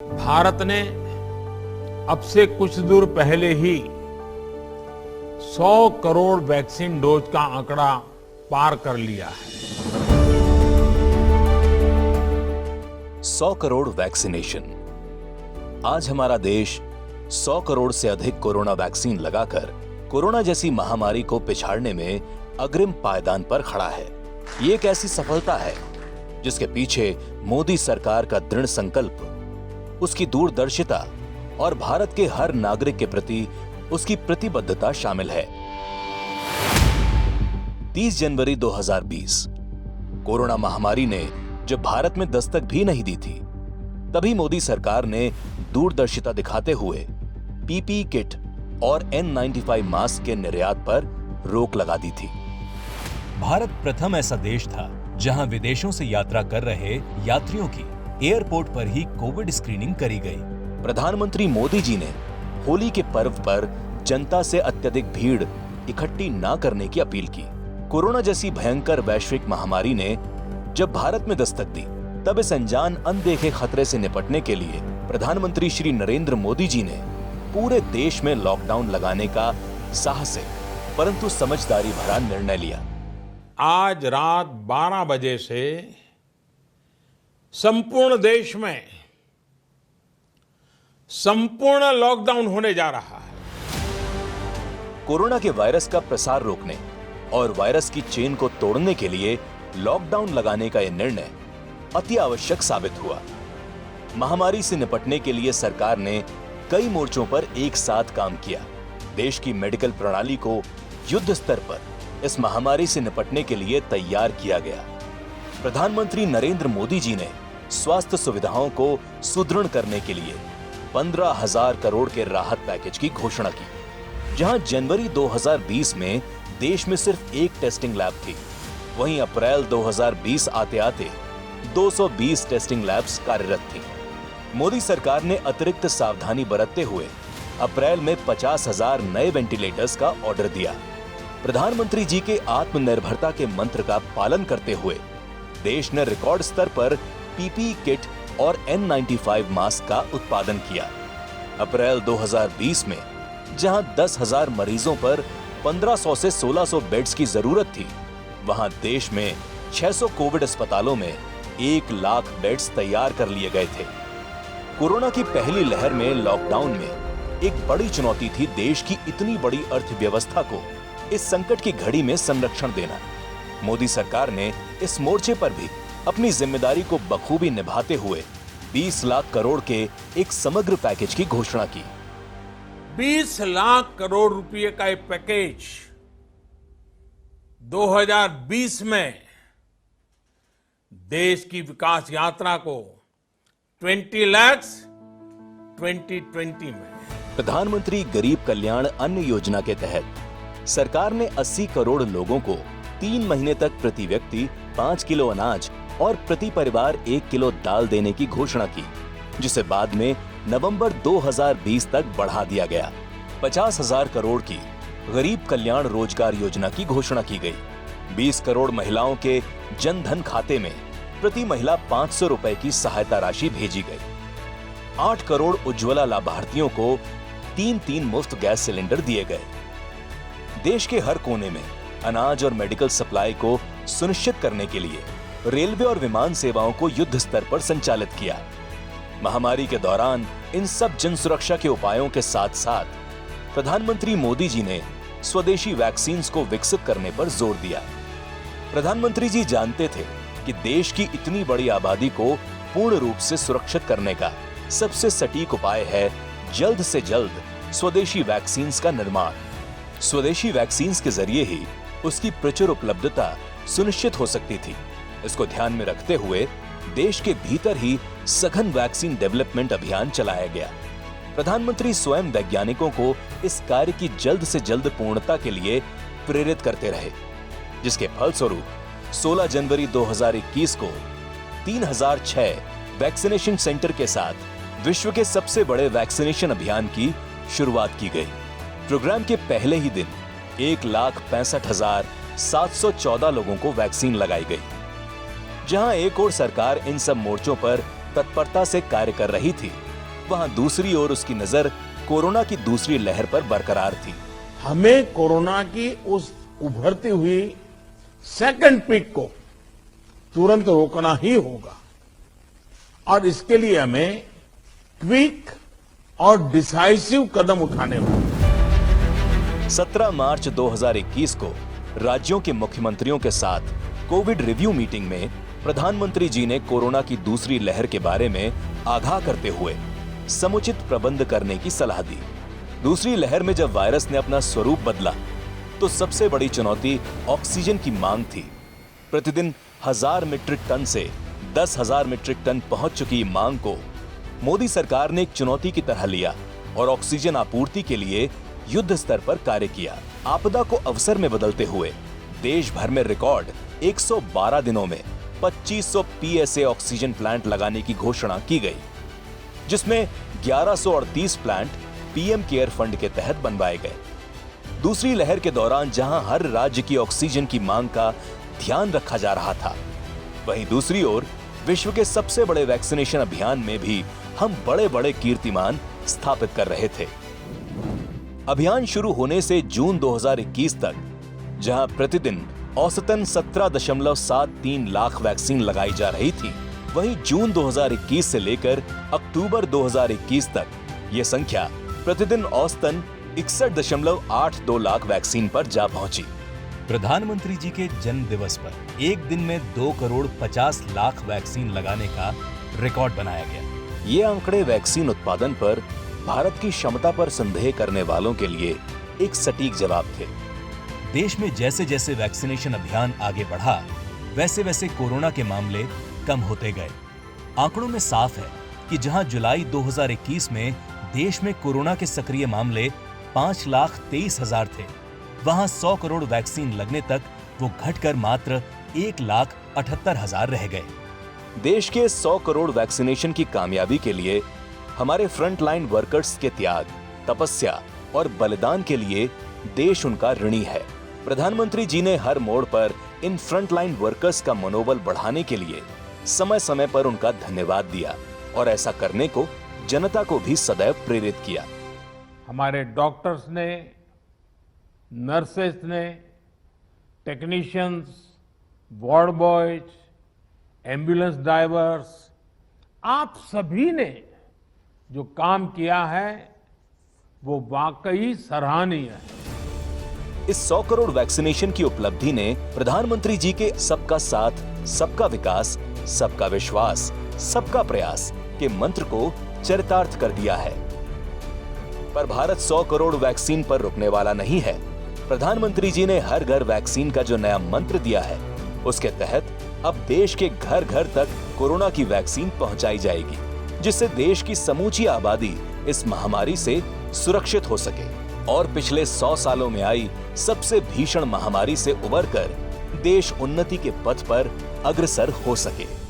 भारत ने अब से कुछ दूर पहले ही 100 करोड़ वैक्सीन डोज का आंकड़ा पार कर लिया है। 100 करोड़ वैक्सीनेशन। आज हमारा देश 100 करोड़ से अधिक कोरोना वैक्सीन लगाकर कोरोना जैसी महामारी को पिछाड़ने में अग्रिम पायदान पर खड़ा है। ये एक ऐसी सफलता है जिसके पीछे मोदी सरकार का दृढ़ संकल्प, उसकी दूरदर्शिता और भारत के हर नागरिक के प्रति उसकी प्रतिबद्धता शामिल है। 30 जनवरी 2020 कोरोना महामारी ने जब भारत में दस्तक भी नहीं दी थी, तभी मोदी सरकार ने दूरदर्शिता दिखाते हुए पीपीई किट और N95 मास्क के निर्यात पर रोक लगा दी थी। भारत प्रथम ऐसा देश था जहां विदेशों से यात्रा कर रहे यात्रियों की एयरपोर्ट पर ही कोविड स्क्रीनिंग करी गई। प्रधानमंत्री मोदी जी ने होली के पर्व पर जनता से अत्यधिक भीड़ इकट्ठी ना करने की अपील की। कोरोना जैसी भयंकर वैश्विक महामारी ने जब भारत में दस्तक दी, तब इस अनजान अनदेखे खतरे से निपटने के लिए प्रधानमंत्री श्री नरेंद्र मोदी जी ने पूरे देश में लॉकडाउन लगाने का साहसिक परंतु समझदारी भरा निर्णय लिया। आज रात 12 बजे से संपूर्ण देश में संपूर्ण लॉकडाउन होने जा रहा है। कोरोना के वायरस का प्रसार रोकने और वायरस की चेन को तोड़ने के लिए लॉकडाउन लगाने का यह निर्णय अति आवश्यक साबित हुआ। महामारी से निपटने के लिए सरकार ने कई मोर्चों पर एक साथ काम किया। देश की मेडिकल प्रणाली को युद्ध स्तर पर इस महामारी से निपटने के लिए तैयार किया गया। प्रधानमंत्री नरेंद्र मोदी जी ने स्वास्थ्य सुविधाओं को सुदृढ़ करने के लिए 15,000 करोड़ के राहत पैकेज की घोषणा की। जहां जनवरी 2020 में देश में सिर्फ एक टेस्टिंग लैब थी, वहीं अप्रैल 2020 आते आते 220 टेस्टिंग लैब्स कार्यरत थी। मोदी सरकार ने अतिरिक्त सावधानी बरतते हुए अप्रैल में 50,000 नए वेंटिलेटर्स का ऑर्डर दिया। प्रधानमंत्री जी के आत्मनिर्भरता के मंत्र का पालन करते हुए देश ने रिकॉर्ड स्तर पर पीपीई किट और N95 मास्क का उत्पादन किया। अप्रैल 2020 में जहां 10,000 मरीजों पर 1500 से 1600 बेड्स की जरूरत थी, वहां देश में 600 कोविड अस्पतालों में 1 लाख बेड्स तैयार कर लिए गए थे। कोरोना की पहली लहर में लॉकडाउन में एक बड़ी चुनौती थी देश की इतनी बड़ी अर्थव्यवस्था को इस संकट की घड़ी में संरक्षण देना। मोदी सरकार ने इस मोर्चे पर भी अपनी जिम्मेदारी को बखूबी निभाते हुए 20 लाख करोड़ के एक समग्र पैकेज की घोषणा की। 20 लाख करोड़ रुपए का एक पैकेज 2020 में देश की विकास यात्रा को 20 लाख 2020 में। प्रधानमंत्री गरीब कल्याण अन्न योजना के तहत सरकार ने 80 करोड़ लोगों को 3 महीने तक प्रति व्यक्ति 5 किलो अनाज और प्रति परिवार 1 किलो दाल देने की घोषणा की, जिसे बाद में नवंबर 2020 तक बढ़ा दिया गया। 50,000 करोड़ की गरीब कल्याण रोजगार योजना की घोषणा की गई। 20 करोड़ महिलाओं के जन धन खाते में प्रति महिला 500 रुपए की सहायता राशि भेजी गई। 8 करोड़ उज्ज्वला लाभार्थियों को 3 मुफ्त गैस सिलेंडर दिए गए। देश के हर कोने में अनाज और मेडिकल सप्लाई को सुनिश्चित करने के लिए रेलवे और विमान सेवाओं को युद्ध स्तर पर संचालित किया। महामारी के दौरान इन सब जन सुरक्षा के उपायों के साथ साथ प्रधानमंत्री मोदी जी ने स्वदेशी वैक्सीन को विकसित करने पर जोर दिया। प्रधानमंत्री जी जानते थे कि देश की इतनी बड़ी आबादी को पूर्ण रूप से सुरक्षित करने का सबसे सटीक उपाय है जल्द से जल्द स्वदेशी वैक्सीन का निर्माण। स्वदेशी वैक्सीन के जरिए ही उसकी प्रचुर उपलब्धता सुनिश्चित हो सकती थी। इसको ध्यान में रखते हुए देश के भीतर ही सघन वैक्सीन डेवलपमेंट अभियान चलाया गया। प्रधानमंत्री स्वयं वैज्ञानिकों को इस कार्य की जल्द से जल्द पूर्णता के लिए प्रेरित करते रहे, जिसके फलस्वरूप 16 जनवरी 2021 को 3006 वैक्सीनेशन सेंटर के साथ विश्व के सबसे बड़े वैक्सीनेशन अभियान की शुरुआत की गई। प्रोग्राम के पहले ही दिन 1,65,714 लोगों को वैक्सीन लगाई गई। जहां एक ओर सरकार इन सब मोर्चों पर तत्परता से कार्य कर रही थी, वहां दूसरी ओर उसकी नजर कोरोना की दूसरी लहर पर बरकरार थी। हमें कोरोना की उस उभरती हुई सेकंड पीक को तुरंत रोकना ही होगा और इसके लिए हमें क्विक और डिसाइसिव कदम उठाने होंगे। 17 मार्च 2021 को राज्यों के मुख्यमंत्रियों के साथ कोविड रिव्यू मीटिंग में प्रधानमंत्री जी ने कोरोना की दूसरी लहर के बारे में आगाह करते हुए समुचित प्रबंध करने की सलाह दी। दूसरी लहर में जब वायरस ने अपना स्वरूप बदला तो सबसे बड़ी चुनौती ऑक्सीजन की मांग थी। प्रतिदिन 1000 मीट्रिक टन से 10,000 मीट्रिक टन पहुंच चुकी मांग को मोदी सरकार ने एक चुनौती की तरह लिया और ऑक्सीजन आपूर्ति के लिए युद्ध स्तर पर कार्य किया। आपदा को अवसर में बदलते हुए देश भर में रिकॉर्ड 112 दिनों में 2500 पीएसए ऑक्सीजन प्लांट लगाने की घोषणा की गई, जिसमें 1138 प्लांट पीएम केयर फंड के तहत बनवाए गए। दूसरी लहर के दौरान जहां हर राज्य की ऑक्सीजन की मांग का ध्यान रखा जा रहा था, वहीं दूसरी ओर विश्व के सबसे बड़े वैक्सीनेशन अभियान में भी हम बड़े-बड़े कीर्तिमान स्थापित कर रहे थे। अभियान शुरू होने से जून 2021 तक जहां प्रतिदिन औसतन 17.73 लाख वैक्सीन लगाई जा रही थी, वहीं जून 2021 से लेकर अक्टूबर 2021 तक यह संख्या प्रतिदिन औसतन 61.82 लाख वैक्सीन पर जा पहुंची। प्रधानमंत्री जी के जन्म दिवस पर एक दिन में 2 करोड़ 50 लाख वैक्सीन लगाने का रिकॉर्ड बनाया गया। ये आंकड़े वैक्सीन उत्पादन पर भारत की क्षमता पर संदेह करने वालों के लिए एक सटीक जवाब थे। देश में जैसे जैसे वैक्सीनेशन अभियान आगे बढ़ा, वैसे वैसे कोरोना के मामले कम होते गए। आंकड़ों में साफ है कि जहां जुलाई 2021 में देश में कोरोना के सक्रिय मामले 5,23,000 थे, वहां 100 करोड़ वैक्सीन लगने तक वो घटकर मात्र 1,78,000 रह गए। देश के 100 करोड़ वैक्सीनेशन की कामयाबी के लिए हमारे फ्रंटलाइन वर्कर्स के त्याग, तपस्या और बलिदान के लिए देश उनका ऋणी है। प्रधानमंत्री जी ने हर मोड़ पर इन फ्रंटलाइन वर्कर्स का मनोबल बढ़ाने के लिए समय समय पर उनका धन्यवाद दिया और ऐसा करने को जनता को भी सदैव प्रेरित किया। हमारे डॉक्टर्स ने, नर्सेस ने, technicians, ward boys, ambulance drivers, आप सभी ने जो काम किया है वो वाकई सराहनीय है। इस 100 करोड़ वैक्सीनेशन की उपलब्धि ने प्रधानमंत्री जी के सबका साथ, सबका विकास, सबका विश्वास, सबका प्रयास के मंत्र को चरितार्थ कर दिया है। पर भारत 100 करोड़ वैक्सीन पर रुकने वाला नहीं है। प्रधानमंत्री जी ने हर घर वैक्सीन का जो नया मंत्र दिया है, उसके तहत अब देश के घर घर तक कोरोना की वैक्सीन पहुंचाई जाएगी, जिससे देश की समूची आबादी इस महामारी से सुरक्षित हो सके और पिछले 100 सालों में आई सबसे भीषण महामारी से उबरकर देश उन्नति के पथ पर अग्रसर हो सके।